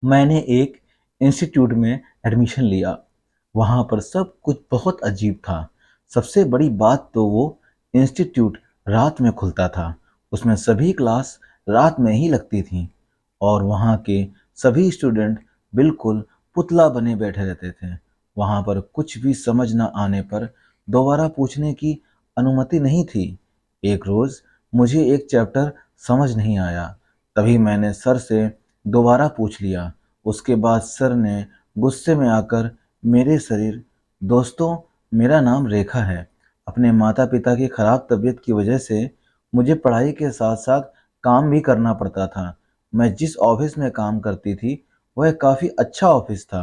मैंने एक इंस्टीट्यूट में एडमिशन लिया। वहाँ पर सब कुछ बहुत अजीब था। सबसे बड़ी बात तो वो इंस्टीट्यूट रात में खुलता था। उसमें सभी क्लास रात में ही लगती थी और वहाँ के सभी स्टूडेंट बिल्कुल पुतला बने बैठे रहते थे। वहाँ पर कुछ भी समझ न आने पर दोबारा पूछने की अनुमति नहीं थी। एक रोज़ मुझे एक चैप्टर समझ नहीं आया। तभी मैंने सर से दोबारा पूछ लिया। उसके बाद सर ने गुस्से में आकर मेरे शरीर दोस्तों, मेरा नाम रेखा है। अपने माता पिता की खराब तबीयत की वजह से मुझे पढ़ाई के साथ साथ काम भी करना पड़ता था। मैं जिस ऑफिस में काम करती थी वह काफ़ी अच्छा ऑफिस था।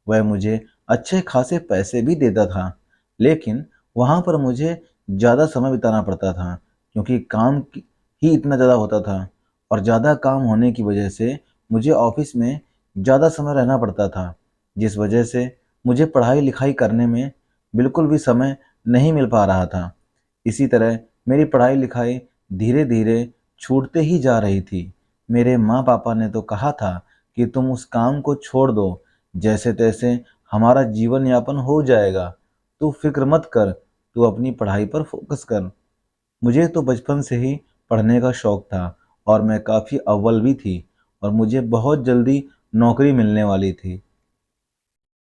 वह मुझे अच्छे खासे पैसे भी देता था, लेकिन वहाँ पर मुझे ज़्यादा समय बिताना पड़ता था क्योंकि ही इतना ज़्यादा होता था और ज़्यादा काम होने की वजह से मुझे ऑफिस में ज़्यादा समय रहना पड़ता था, जिस वजह से मुझे पढ़ाई लिखाई करने में बिल्कुल भी समय नहीं मिल पा रहा था। इसी तरह मेरी पढ़ाई लिखाई धीरे धीरे छूटते ही जा रही थी। मेरे माँ पापा ने तो कहा था कि तुम उस काम को छोड़ दो, जैसे तैसे हमारा जीवन यापन हो जाएगा, तू फिक्र मत कर, तू अपनी पढ़ाई पर फोकस कर। मुझे तो बचपन से ही पढ़ने का शौक था और मैं काफ़ी अव्वल भी थी और मुझे बहुत जल्दी नौकरी मिलने वाली थी।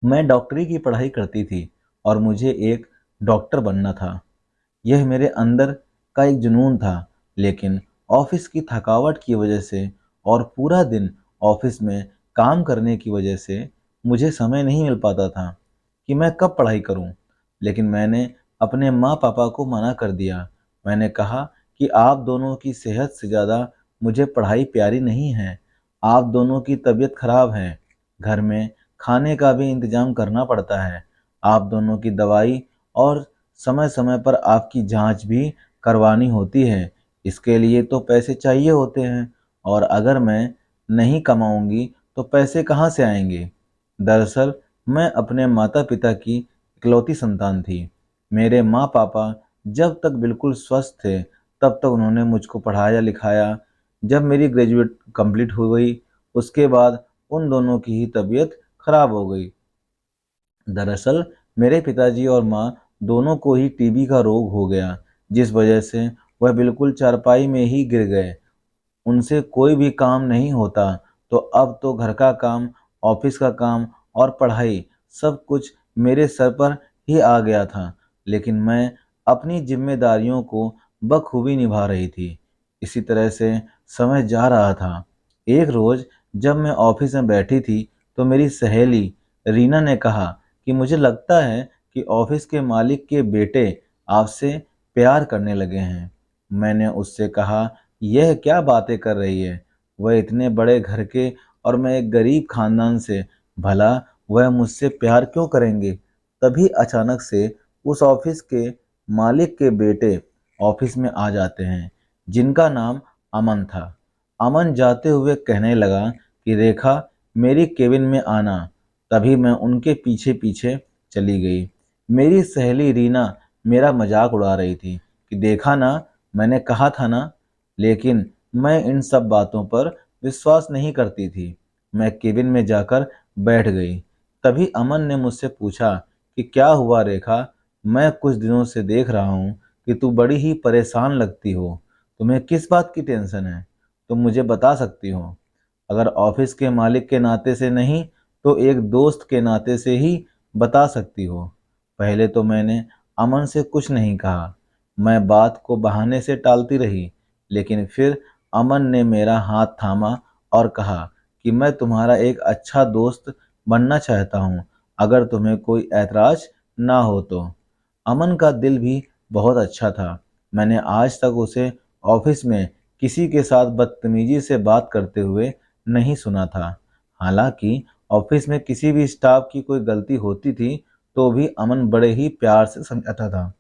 मैं डॉक्टरी की पढ़ाई करती थी और मुझे एक डॉक्टर बनना था। यह मेरे अंदर का एक जुनून था, लेकिन ऑफिस की थकावट की वजह से और पूरा दिन ऑफिस में काम करने की वजह से मुझे समय नहीं मिल पाता था कि मैं कब पढ़ाई करूं। लेकिन मैंने अपने माँ पापा को मना कर दिया। मैंने कहा कि आप दोनों की सेहत से ज़्यादा मुझे पढ़ाई प्यारी नहीं है। आप दोनों की तबीयत खराब है, घर में खाने का भी इंतजाम करना पड़ता है। आप दोनों की दवाई और समय समय पर आपकी जांच भी करवानी होती है। इसके लिए तो पैसे चाहिए होते हैं और अगर मैं नहीं कमाऊंगी तो पैसे कहाँ से आएंगे। दरअसल मैं अपने माता पिता की इकलौती संतान थी। मेरे माँ पापा जब तक बिल्कुल स्वस्थ थे तब तक उन्होंने मुझको पढ़ाया लिखाया। जब मेरी ग्रेजुएट कंप्लीट हो गई उसके बाद उन दोनों की ही तबीयत खराब हो गई। दरअसल मेरे पिताजी और माँ दोनों को ही टीबी का रोग हो गया, जिस वजह से वह बिल्कुल चारपाई में ही गिर गए। उनसे कोई भी काम नहीं होता, तो अब तो घर का काम, ऑफिस का काम और पढ़ाई सब कुछ मेरे सर पर ही आ गया था। लेकिन मैं अपनी जिम्मेदारियों को बखूबी निभा रही थी। इसी तरह से समय जा रहा था। एक रोज़ जब मैं ऑफिस में बैठी थी तो मेरी सहेली रीना ने कहा कि मुझे लगता है कि ऑफिस के मालिक के बेटे आपसे प्यार करने लगे हैं। मैंने उससे कहा, यह क्या बातें कर रही है? वह इतने बड़े घर के और मैं एक गरीब खानदान से, भला वह मुझसे प्यार क्यों करेंगे? तभी अचानक से उस ऑफिस के मालिक के बेटे ऑफिस में आ जाते हैं, जिनका नाम अमन था। अमन जाते हुए कहने लगा कि रेखा, मेरी केबिन में आना। तभी मैं उनके पीछे पीछे चली गई। मेरी सहेली रीना मेरा मजाक उड़ा रही थी कि देखा ना, मैंने कहा था ना। लेकिन मैं इन सब बातों पर विश्वास नहीं करती थी। मैं केबिन में जाकर बैठ गई। तभी अमन ने मुझसे पूछा कि क्या हुआ रेखा, मैं कुछ दिनों से देख रहा हूँ कि तू बड़ी ही परेशान लगती हो। तुम्हें किस बात की टेंशन है? तुम मुझे बता सकती हो। अगर ऑफिस के मालिक के नाते से नहीं तो एक दोस्त के नाते से ही बता सकती हो। पहले तो मैंने अमन से कुछ नहीं कहा। मैं बात को बहाने से टालती रही, लेकिन फिर अमन ने मेरा हाथ थामा और कहा कि मैं तुम्हारा एक अच्छा दोस्त बनना चाहता हूँ, अगर तुम्हें कोई ऐतराज ना हो तो। अमन का दिल भी बहुत अच्छा था। मैंने आज तक उसे ऑफिस में किसी के साथ बदतमीजी से बात करते हुए नहीं सुना था। हालांकि ऑफिस में किसी भी स्टाफ की कोई गलती होती थी तो भी अमन बड़े ही प्यार से समझाता था।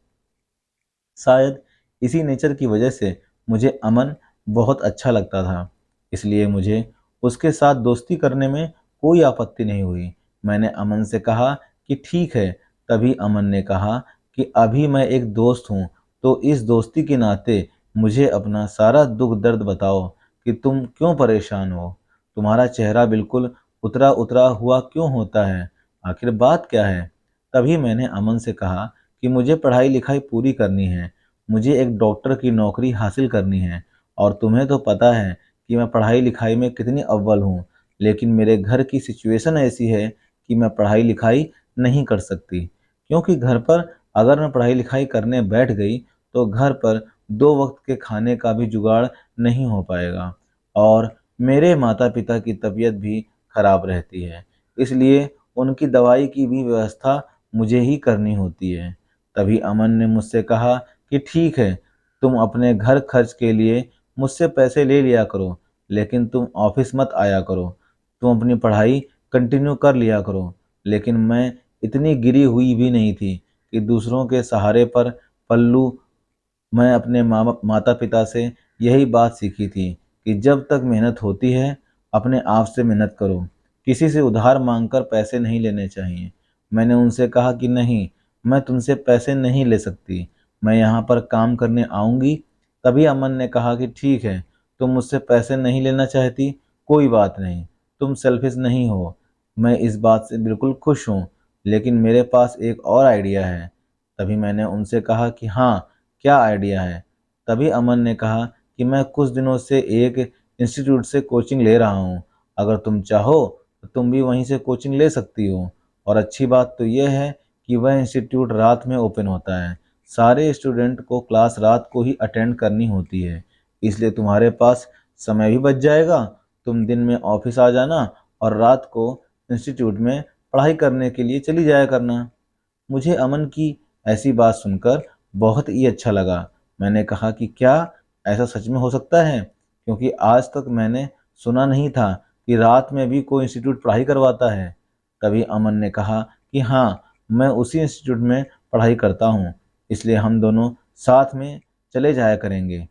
शायद इसी नेचर की वजह से मुझे अमन बहुत अच्छा लगता था, इसलिए मुझे उसके साथ दोस्ती करने में कोई आपत्ति नहीं हुई। मैंने अमन से कहा कि ठीक है। तभी अमन ने कहा कि अभी मैं एक दोस्त हूँ, तो इस दोस्ती के नाते मुझे अपना सारा दुख दर्द बताओ कि तुम क्यों परेशान हो। तुम्हारा चेहरा बिल्कुल उतरा उतरा हुआ क्यों होता है? आखिर बात क्या है? तभी मैंने अमन से कहा कि मुझे पढ़ाई लिखाई पूरी करनी है, मुझे एक डॉक्टर की नौकरी हासिल करनी है। और तुम्हें तो पता है कि मैं पढ़ाई लिखाई में कितनी अव्वल हूँ, लेकिन मेरे घर की सिचुएशन ऐसी है कि मैं पढ़ाई लिखाई नहीं कर सकती। क्योंकि घर पर अगर मैं पढ़ाई लिखाई करने बैठ गई तो घर पर 2 वक्त के खाने का भी जुगाड़ नहीं हो पाएगा, और मेरे माता पिता की तबीयत भी खराब रहती है, इसलिए उनकी दवाई की भी व्यवस्था मुझे ही करनी होती है। तभी अमन ने मुझसे कहा कि ठीक है, तुम अपने घर खर्च के लिए मुझसे पैसे ले लिया करो, लेकिन तुम ऑफिस मत आया करो, तुम अपनी पढ़ाई कंटिन्यू कर लिया करो। लेकिन मैं इतनी गिरी हुई भी नहीं थी कि दूसरों के सहारे पर पल्लू। मैं अपने माता पिता से यही बात सीखी थी कि जब तक मेहनत होती है अपने आप से मेहनत करो, किसी से उधार मांगकर पैसे नहीं लेने चाहिए। मैंने उनसे कहा कि नहीं, मैं तुमसे पैसे नहीं ले सकती, मैं यहाँ पर काम करने आऊँगी। तभी अमन ने कहा कि ठीक है, तुम मुझसे पैसे नहीं लेना चाहती, कोई बात नहीं, तुम सेल्फिश नहीं हो, मैं इस बात से बिल्कुल खुश हूँ, लेकिन मेरे पास एक और आइडिया है। तभी मैंने उनसे कहा कि हाँ, क्या आइडिया है? तभी अमन ने कहा कि मैं कुछ दिनों से एक इंस्टीट्यूट से कोचिंग ले रहा हूँ, अगर तुम चाहो तो तुम भी वहीं से कोचिंग ले सकती हो। और अच्छी बात तो यह है कि वह इंस्टीट्यूट रात में ओपन होता है, सारे स्टूडेंट को क्लास रात को ही अटेंड करनी होती है, इसलिए तुम्हारे पास समय भी बच जाएगा। तुम दिन में ऑफिस आ जाना और रात को इंस्टीट्यूट में पढ़ाई करने के लिए चली जाया करना। मुझे अमन की ऐसी बात सुनकर बहुत ही अच्छा लगा। मैंने कहा कि क्या ऐसा सच में हो सकता है? क्योंकि आज तक मैंने सुना नहीं था कि रात में भी कोई इंस्टीट्यूट पढ़ाई करवाता है। तभी अमन ने कहा कि हाँ, मैं उसी इंस्टीट्यूट में पढ़ाई करता हूँ, इसलिए हम दोनों साथ में चले जाया करेंगे।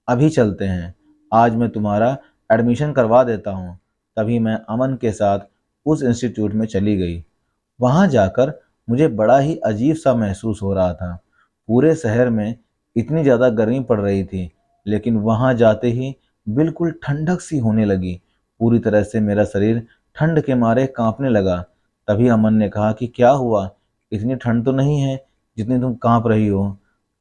अभी चलते हैं, आज मैं तुम्हारा एडमिशन करवा देता हूँ। तभी मैं अमन के साथ उस इंस्टीट्यूट में चली गई। वहां जाकर मुझे बड़ा ही अजीब सा महसूस हो रहा था। पूरे शहर में इतनी ज़्यादा गर्मी पड़ रही थी, लेकिन वहां जाते ही बिल्कुल ठंडक सी होने लगी। पूरी तरह से मेरा शरीर ठंड के मारे कांपने लगा। तभी अमन ने कहा कि क्या हुआ, इतनी ठंड तो नहीं है जितनी तुम कांप रही हो।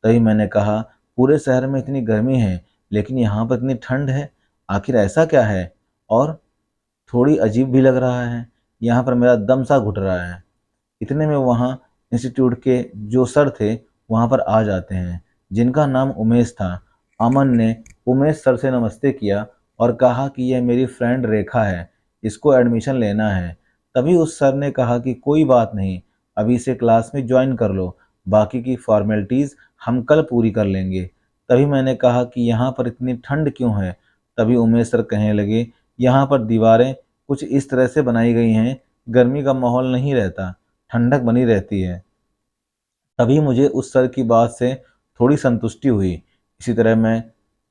तभी मैंने कहा, पूरे शहर में इतनी गर्मी है, लेकिन यहाँ पर इतनी ठंड है, आखिर ऐसा क्या है? और थोड़ी अजीब भी लग रहा है, यहाँ पर मेरा दम सा घुट रहा है। इतने में वहाँ इंस्टीट्यूट के जो सर थे वहाँ पर आ जाते हैं, जिनका नाम उमेश था। अमन ने उमेश सर से नमस्ते किया और कहा कि यह मेरी फ्रेंड रेखा है, इसको एडमिशन लेना है। तभी उस सर ने कहा कि कोई बात नहीं, अभी से क्लास में ज्वाइन कर लो, बाकी की फॉर्मेलिटीज़ हम कल पूरी कर लेंगे। तभी मैंने कहा कि यहाँ पर इतनी ठंड क्यों है? तभी उमेश सर कहने लगे, यहाँ पर दीवारें कुछ इस तरह से बनाई गई हैं, गर्मी का माहौल नहीं रहता, ठंडक बनी रहती है। तभी मुझे उस सर की बात से थोड़ी संतुष्टि हुई। इसी तरह मैं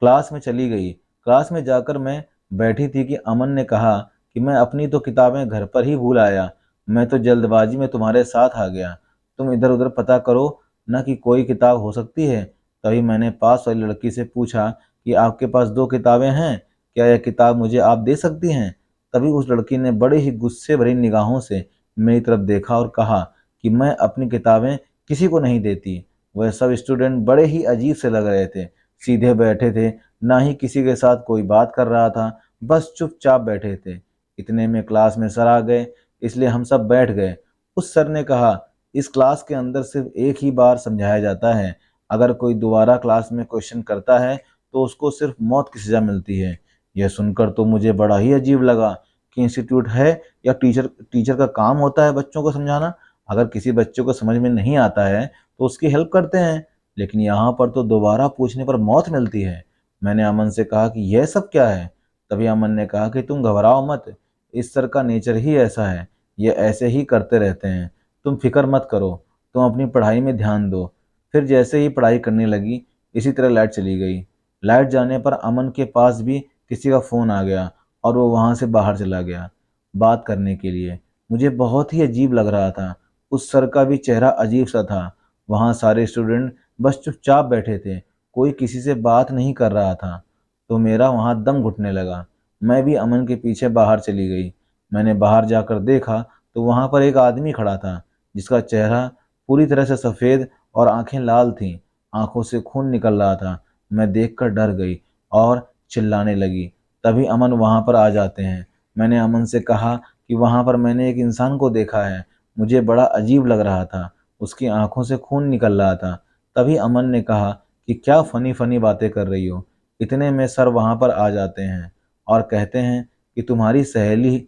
क्लास में चली गई। क्लास में जाकर मैं बैठी थी कि अमन ने कहा कि मैं अपनी तो किताबें घर पर ही भूल आया, मैं तो जल्दबाजी में तुम्हारे साथ आ गया, तुम इधर उधर पता करो ना कि कोई किताब हो सकती है। तभी मैंने पास वाली लड़की से पूछा कि आपके पास 2 किताबें हैं, क्या यह किताब मुझे आप दे सकती हैं? तभी उस लड़की ने बड़े ही गुस्से भरी निगाहों से मेरी तरफ देखा और कहा कि मैं अपनी किताबें किसी को नहीं देती। वह सब स्टूडेंट बड़े ही अजीब से लग रहे थे, सीधे बैठे थे, ना ही किसी के साथ कोई बात कर रहा था, बस चुपचाप बैठे थे। इतने में क्लास में सर आ गए, इसलिए हम सब बैठ गए। उस सर ने कहा, इस क्लास के अंदर सिर्फ एक ही बार समझाया जाता है, अगर कोई दोबारा क्लास में क्वेश्चन करता है तो उसको सिर्फ मौत की सज़ा मिलती है। यह सुनकर तो मुझे बड़ा ही अजीब लगा कि इंस्टीट्यूट है या टीचर टीचर का काम होता है बच्चों को समझाना। अगर किसी बच्चे को समझ में नहीं आता है तो उसकी हेल्प करते हैं, लेकिन यहाँ पर तो दोबारा पूछने पर मौत मिलती है। मैंने अमन से कहा कि यह सब क्या है? तभी अमन ने कहा कि तुम घबराओ मत, इस सर का नेचर ही ऐसा है, ये ऐसे ही करते रहते हैं, तुम फिक्र मत करो, तुम अपनी पढ़ाई में ध्यान दो। फिर जैसे ही पढ़ाई करने लगी, इसी तरह लाइट चली गई। लाइट जाने पर अमन के पास भी किसी का फ़ोन आ गया और वो वहाँ से बाहर चला गया बात करने के लिए। मुझे बहुत ही अजीब लग रहा था। उस सर का भी चेहरा अजीब सा था। वहाँ सारे स्टूडेंट बस चुपचाप बैठे थे, कोई किसी से बात नहीं कर रहा था। तो मेरा वहाँ दम घुटने लगा। मैं भी अमन के पीछे बाहर चली गई। मैंने बाहर जाकर देखा तो वहां पर एक आदमी खड़ा था, जिसका चेहरा पूरी तरह से सफ़ेद और आंखें लाल थीं। आंखों से खून निकल रहा था। मैं देखकर डर गई और चिल्लाने लगी। तभी अमन वहां पर आ जाते हैं। मैंने अमन से कहा कि वहां पर मैंने एक इंसान को देखा है, मुझे बड़ा अजीब लग रहा था, उसकी आंखों से खून निकल रहा था। तभी अमन ने कहा कि क्या फनी फनी बातें कर रही हो। इतने में सर वहां पर आ जाते हैं और कहते हैं कि तुम्हारी सहेली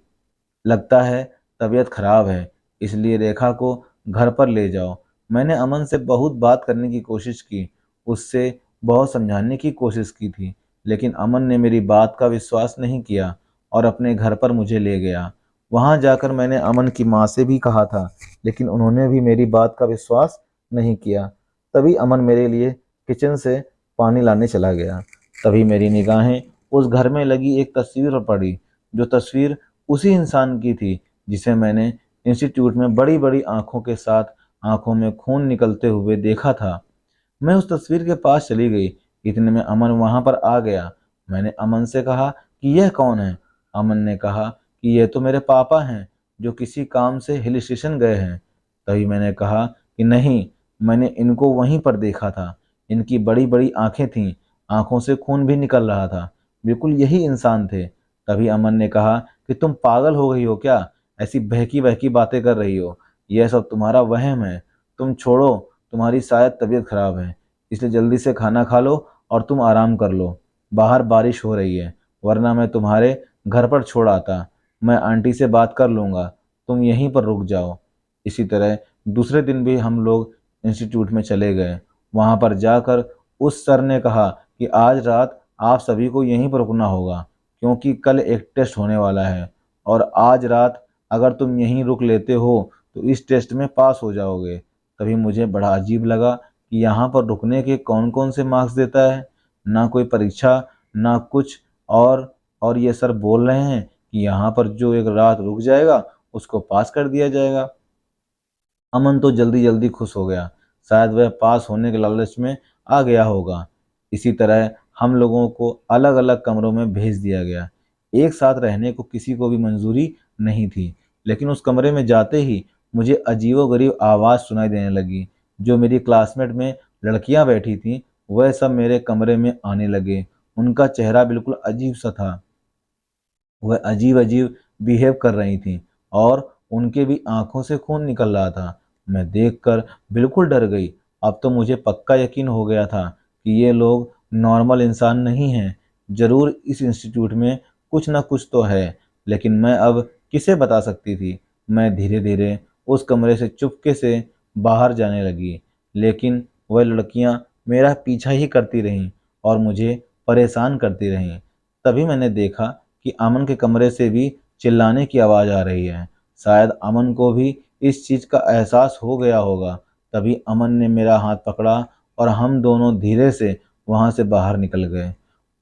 लगता है तबीयत खराब है, इसलिए रेखा को घर पर ले जाओ। मैंने अमन से बहुत बात करने की कोशिश की, उससे बहुत समझाने की कोशिश की थी, लेकिन अमन ने मेरी बात का विश्वास नहीं किया और अपने घर पर मुझे ले गया। वहां जाकर मैंने अमन की माँ से भी कहा था, लेकिन उन्होंने भी मेरी बात का विश्वास नहीं किया। तभी अमन मेरे लिए किचन से पानी लाने चला गया। तभी मेरी निगाहें उस घर में लगी एक तस्वीर पर पड़ी, जो तस्वीर उसी इंसान की थी जिसे मैंने इंस्टीट्यूट में बड़ी बड़ी आंखों के साथ आंखों में खून निकलते हुए देखा था। मैं उस तस्वीर के पास चली गई। इतने में अमन वहां पर आ गया। मैंने अमन से कहा कि यह कौन है। अमन ने कहा कि यह तो मेरे पापा हैं, जो किसी काम से हिल स्टेशन गए हैं। तभी मैंने कहा कि नहीं, मैंने इनको वहीं पर देखा था। इनकी बड़ी बड़ी आंखें थीं, आंखों से खून भी निकल रहा था, बिल्कुल यही इंसान थे। तभी अमन ने कहा कि तुम पागल हो गई हो क्या, ऐसी बहकी बहकी बातें कर रही हो, यह सब तुम्हारा वहम है। तुम छोड़ो, तुम्हारी शायद तबीयत खराब है, इसलिए जल्दी से खाना खा लो और तुम आराम कर लो। बाहर बारिश हो रही है, वरना मैं तुम्हारे घर पर छोड़ आता। मैं आंटी से बात कर लूँगा, तुम यहीं पर रुक जाओ। इसी तरह दूसरे दिन भी हम लोग इंस्टीट्यूट में चले गए। वहाँ पर जाकर उस सर ने कहा कि आज रात आप सभी को यहीं पर रुकना होगा, क्योंकि कल एक टेस्ट होने वाला है और आज रात अगर तुम यहीं रुक लेते हो तो इस टेस्ट में पास हो जाओगे। तभी मुझे बड़ा अजीब लगा कि यहाँ पर रुकने के कौन कौन से मार्क्स देता है, ना कोई परीक्षा, ना कुछ। और ये सर बोल रहे हैं कि यहाँ पर जो एक रात रुक जाएगा उसको पास कर दिया जाएगा। अमन तो जल्दी जल्दी खुश हो गया, शायद वह पास होने के लालच में आ गया होगा। इसी तरह हम लोगों को अलग अलग कमरों में भेज दिया गया। एक साथ रहने को किसी को भी मंजूरी नहीं थी, लेकिन उस कमरे में जाते ही मुझे अजीबोगरीब आवाज़ सुनाई देने लगी। जो मेरी क्लासमेट में लड़कियां बैठी थीं, वह सब मेरे कमरे में आने लगे। उनका चेहरा बिल्कुल अजीब सा था, वह अजीब अजीब बिहेव कर रही थीं और उनके भी आंखों से खून निकल रहा था। मैं देखकर बिल्कुल डर गई। अब तो मुझे पक्का यकीन हो गया था कि ये लोग नॉर्मल इंसान नहीं हैं। जरूर इस इंस्टीट्यूट में कुछ ना कुछ तो है, लेकिन मैं अब किसे बता सकती थी। मैं धीरे धीरे उस कमरे से चुपके से बाहर जाने लगी, लेकिन वह लड़कियां मेरा पीछा ही करती रहीं और मुझे परेशान करती रहीं। तभी मैंने देखा कि अमन के कमरे से भी चिल्लाने की आवाज़ आ रही है। शायद अमन को भी इस चीज़ का एहसास हो गया होगा। तभी अमन ने मेरा हाथ पकड़ा और हम दोनों धीरे से वहाँ से बाहर निकल गए।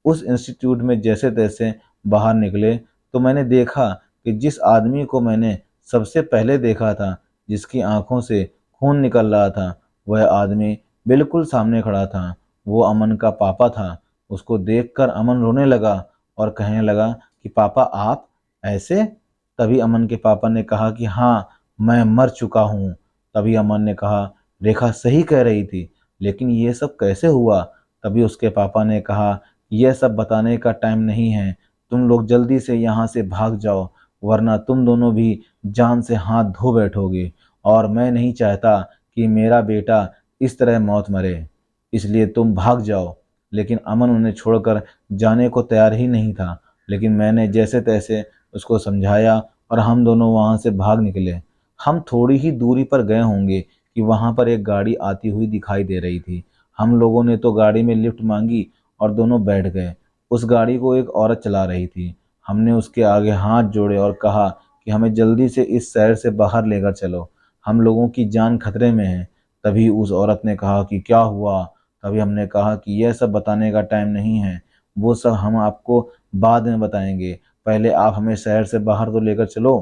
उस इंस्टीट्यूट में जैसे तैसे बाहर निकले तो मैंने देखा कि जिस आदमी को मैंने सबसे पहले देखा था, जिसकी आंखों से खून निकल रहा था, वह आदमी बिल्कुल सामने खड़ा था। वो अमन का पापा था। उसको देखकर अमन रोने लगा और कहने लगा कि पापा आप ऐसे। तभी अमन के पापा ने कहा कि हाँ, मैं मर चुका हूँ। तभी अमन ने कहा रेखा सही कह रही थी, लेकिन ये सब कैसे हुआ। तभी उसके पापा ने कहा यह सब बताने का टाइम नहीं है, तुम लोग जल्दी से यहाँ से भाग जाओ, वरना तुम दोनों भी जान से हाथ धो बैठोगे और मैं नहीं चाहता कि मेरा बेटा इस तरह मौत मरे, इसलिए तुम भाग जाओ। लेकिन अमन उन्हें छोड़कर जाने को तैयार ही नहीं था, लेकिन मैंने जैसे तैसे उसको समझाया और हम दोनों वहाँ से भाग निकले। हम थोड़ी ही दूरी पर गए होंगे कि वहाँ पर एक गाड़ी आती हुई दिखाई दे रही थी। हम लोगों ने तो गाड़ी में लिफ्ट मांगी और दोनों बैठ गए। उस गाड़ी को एक औरत चला रही थी। हमने उसके आगे हाथ जोड़े और कहा कि हमें जल्दी से इस शहर से बाहर लेकर चलो, हम लोगों की जान खतरे में है। तभी उस औरत ने कहा कि क्या हुआ। तभी हमने कहा कि यह सब बताने का टाइम नहीं है, वो सब हम आपको बाद में बताएंगे, पहले आप हमें शहर से बाहर तो लेकर चलो।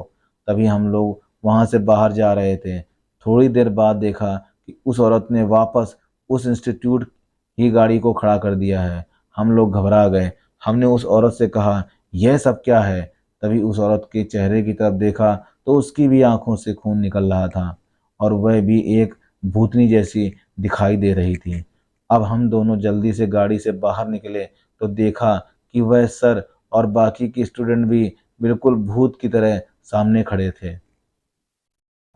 तभी हम लोग वहाँ से बाहर जा रहे थे। थोड़ी देर बाद देखा कि उस औरत ने वापस उस इंस्टीट्यूट की गाड़ी को खड़ा कर दिया है। हम लोग घबरा गए। हमने उस औरत से कहा यह सब क्या है। तभी उस औरत के चेहरे की तरफ देखा तो उसकी भी आंखों से खून निकल रहा था और वह भी एक भूतनी जैसी दिखाई दे रही थी। अब हम दोनों जल्दी से गाड़ी से बाहर निकले तो देखा कि वह सर और बाकी के स्टूडेंट भी बिल्कुल भूत की तरह सामने खड़े थे।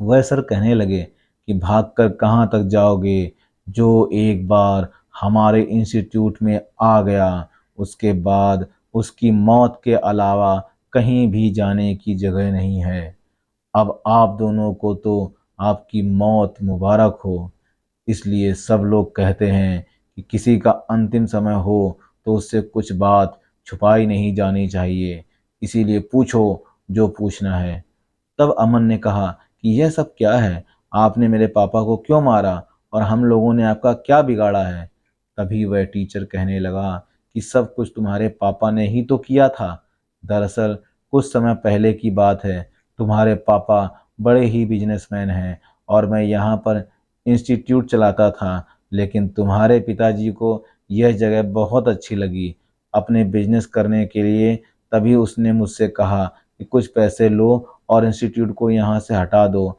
वह सर कहने लगे कि भागकर कहाँ तक जाओगे, जो एक बार हमारे इंस्टीट्यूट में आ गया उसके बाद उसकी मौत के अलावा कहीं भी जाने की जगह नहीं है। अब आप दोनों को तो आपकी मौत मुबारक हो। इसलिए सब लोग कहते हैं कि किसी का अंतिम समय हो तो उससे कुछ बात छुपाई नहीं जानी चाहिए, इसीलिए पूछो जो पूछना है। तब अमन ने कहा कि यह सब क्या है, आपने मेरे पापा को क्यों मारा और हम लोगों ने आपका क्या बिगाड़ा है। तभी वह टीचर कहने लगा कि सब कुछ तुम्हारे पापा ने ही तो किया था। दरअसल कुछ समय पहले की बात है, तुम्हारे पापा बड़े ही बिजनेसमैन हैं और मैं यहाँ पर इंस्टीट्यूट चलाता था, लेकिन तुम्हारे पिताजी को यह जगह बहुत अच्छी लगी अपने बिजनेस करने के लिए। तभी उसने मुझसे कहा कि कुछ पैसे लो और इंस्टीट्यूट को यहाँ से हटा दो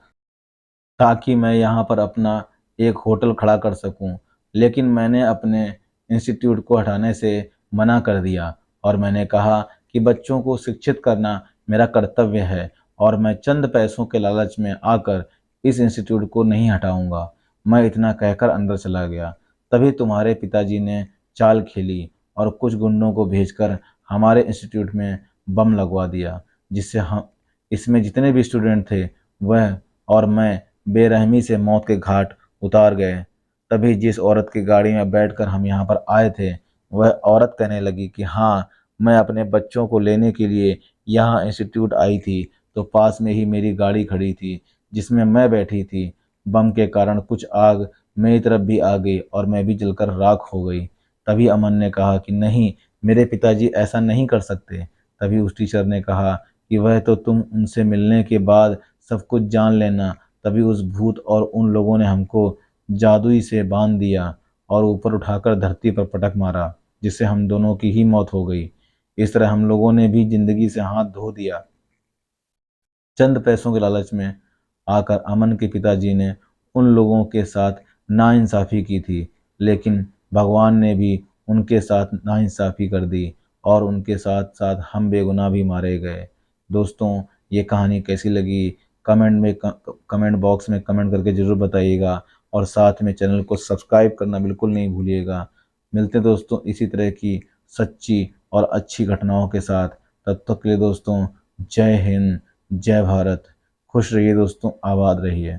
ताकि मैं यहाँ पर अपना एक होटल खड़ा कर सकूं। लेकिन मैंने अपने इंस्टीट्यूट को हटाने से मना कर दिया और मैंने कहा कि बच्चों को शिक्षित करना मेरा कर्तव्य है और मैं चंद पैसों के लालच में आकर इस इंस्टीट्यूट को नहीं हटाऊंगा। मैं इतना कहकर अंदर चला गया। तभी तुम्हारे पिताजी ने चाल खेली और कुछ गुंडों को भेजकर हमारे इंस्टीट्यूट में बम लगवा दिया, जिससे हम इसमें जितने भी स्टूडेंट थे वह और मैं बेरहमी से मौत के घाट उतार गए। तभी जिस औरत की गाड़ी में बैठकर हम यहाँ पर आए थे वह औरत कहने लगी कि हाँ, मैं अपने बच्चों को लेने के लिए यहाँ इंस्टीट्यूट आई थी तो पास में ही मेरी गाड़ी खड़ी थी जिसमें मैं बैठी थी। बम के कारण कुछ आग मेरी तरफ भी आ गई और मैं भी जलकर राख हो गई। तभी अमन ने कहा कि नहीं, मेरे पिताजी ऐसा नहीं कर सकते। तभी उस टीचर ने कहा कि वह तो तुम उनसे मिलने के बाद सब कुछ जान लेना। तभी उस भूत और उन लोगों ने हमको जादुई से बांध दिया और ऊपर उठाकर धरती पर पटक मारा, जिससे हम दोनों की ही मौत हो गई। इस तरह हम लोगों ने भी जिंदगी से हाथ धो दिया। चंद पैसों के लालच में आकर अमन के पिताजी ने उन लोगों के साथ नाइंसाफ़ी की थी, लेकिन भगवान ने भी उनके साथ नाइंसाफ़ी कर दी और उनके साथ साथ हम बेगुनाह भी मारे गए। दोस्तों, ये कहानी कैसी लगी कमेंट बॉक्स में कमेंट करके ज़रूर बताइएगा और साथ में चैनल को सब्सक्राइब करना बिल्कुल नहीं भूलिएगा। मिलते हैं दोस्तों इसी तरह की सच्ची और अच्छी घटनाओं के साथ। तब तक के लिए दोस्तों, जय हिंद, जय भारत। खुश रहिए दोस्तों, आबाद रहिए।